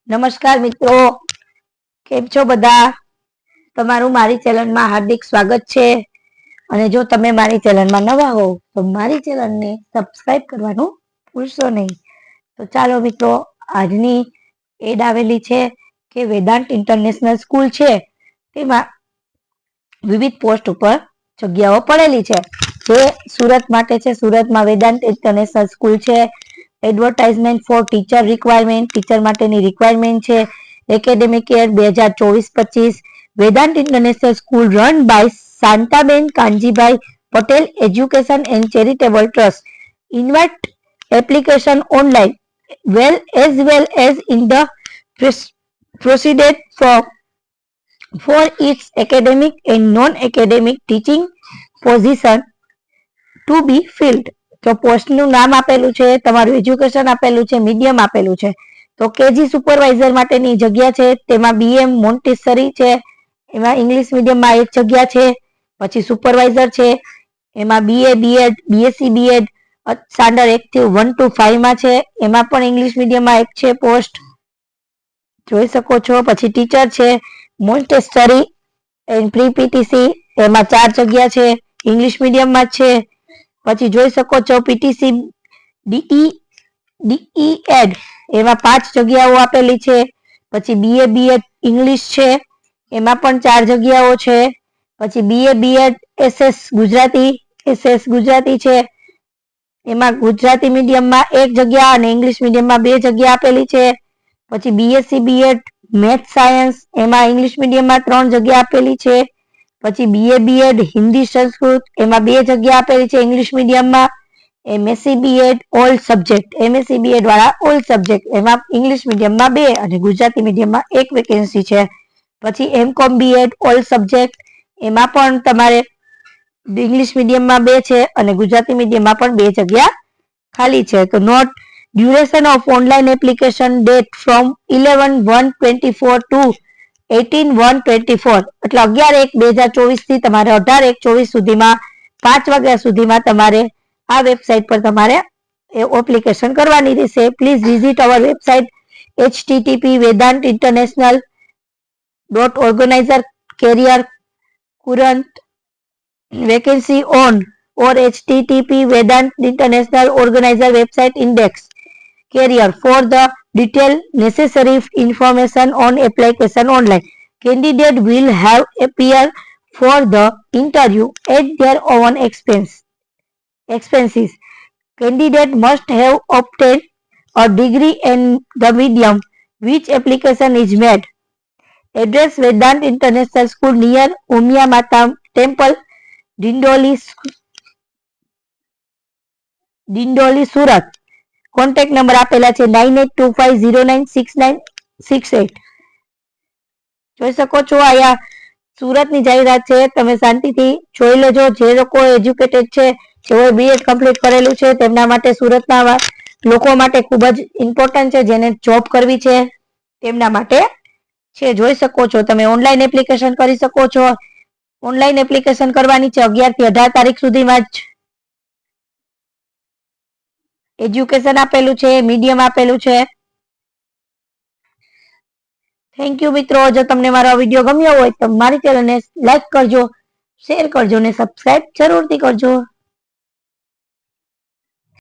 નમસ્કાર મિત્રો, કેમ છો બધા? તમારું મારી ચેનલમાં હાર્દિક સ્વાગત છે. અને જો તમે મારી ચેનલમાં નવા હો તો મારી ચેનલને સબસ્ક્રાઇબ કરવાનું ભૂલશો નહીં. તો ચાલો મિત્રો, આજની એડ આવેલી છે કે વેદાંત ઇન્ટરનેશનલ સ્કૂલ છે તેમાં વિવિધ પોસ્ટ ઉપર જગ્યાઓ પડેલી છે. જે સુરત માટે છે. સુરતમાં વેદાંત ઇન્ટરનેશનલ સ્કૂલ છે. Advertisement for teacher requirement, teacher માટેની રિક્વાયરમેન્ટ છે. Academic year 2024-25 Vedant international school run by Shantaben Kanjibhai Patel education and charitable trust invite application online well as in the proceeded for its academic and non-academic teaching position to be filled. તો પોસ્ટનું નામ આપેલું છે, તમારું education આપેલું છે, medium આપેલું છે. તો કેજી સુપરવાઇઝર માટેની જગ્યા છે, તેમાં બીએમ મોન્ટેસરી છે, એમાં ઇંગ્લિશ મીડિયમમાં એક જગ્યા છે. પછી સુપરવાઇઝર છે, એમાં BA BEd BSc B Ed standard 1 થી 1 to 5 માં છે, એમાં પણ ઇંગ્લિશ મીડિયમમાં એક છે પોસ્ટ, જોઈ શકો છો. પછી ટીચર છે મોન્ટેસરી એન્ડ પ્રી પીટીસી, એમાં 4 જગ્યા છે, ઇંગ્લિશ મીડિયમમાં છે. પછી જોઈ શકો છો પીટીસી ડીઈએડ, એમાં 5 જગ્યાઓ આપેલી છે. પછી બીએ બીએડ ઇંગ્લિશ છે, એમાં પણ 4 જગ્યાઓ છે. પછી બીએ બીએડ એસએસ ગુજરાતી છે, એમાં ગુજરાતી મીડિયમમાં 1 જગ્યા અને ઇંગ્લિશ મીડિયમમાં 2 જગ્યા આપેલી છે. પછી બીએસસી બીએડ મેથ સાયન્સ, એમાં ઇંગ્લિશ મીડિયમમાં 3 જગ્યા આપેલી છે. પછી બીએ બીએડ હિન્દી સંસ્કૃત, એમાં 2 જગ્યા આપેલી છે ઇંગ્લિશ મીડિયમમાં. MSc BEd all subject, MSc BEd વાળા ઓલ સબ્જેક્ટ, એમાં ઇંગ્લિશ મીડિયમમાં 2 અને ગુજરાતી મીડિયમમાં 1 વેકેન્સી છે. પછી એમકોમ બીએડ ઓલ સબ્જેક્ટ, એમાં પણ તમારે ઇંગ્લિશ મીડિયમમાં 2 છે અને ગુજરાતી મીડિયમમાં પણ 2 જગ્યા ખાલી છે. તો note duration of online application date from 11/1/24 to 18/1/24, એટલે 11/1/2024 થી તમારે 18/1/24 સુધીમાં 5 વાગ્યા સુધીમાં તમારે આ વેબસાઇટ પર તમારે એપ્લિકેશન કરવાની રહેશે. Please visit our website http://vedantinternational.organizer career current vacancy on or http://vedantinternational organizer website index career for the detailed necessary information on application online. Candidate will have appear for the interview at their own expenses. Candidate must have obtained a degree in the medium which application is made. Address Vedant International School near Umia Mata Temple, Dindoli Surat. Contact number આપેલા છે 9825096968. જોઈ શકો છો અહીંયા સુરતની જાહેરાત છે, તમે શાંતિથી જોઈ લેજો. જે લોકો એજ્યુકેટેડ છે, જેઓએ બીએડ કમ્પ્લીટ કરેલું છે, તેમના માટે સુરતના લોકો માટે ખૂબ જ ઇમ્પોર્ટન્ટ છે. જેને જોબ કરવી છે તેમના માટે છે. જોઈ શકો છો તમે ઓનલાઈન એપ્લિકેશન કરી શકો છો. ઓનલાઈન એપ્લિકેશન કરવાની છે 11 થી 18 તારીખ સુધીમાં જ. એજ્યુકેશન આપેલું છે, મીડિયમ આપેલું છે. થેન્ક યુ મિત્રો. જો તમને મારો વિડીયો ગમ્યો હોય તો મારી ચેનલને લાઈક કરજો, શેર કરજો અને સબસ્ક્રાઇબ જરૂરથી કરજો.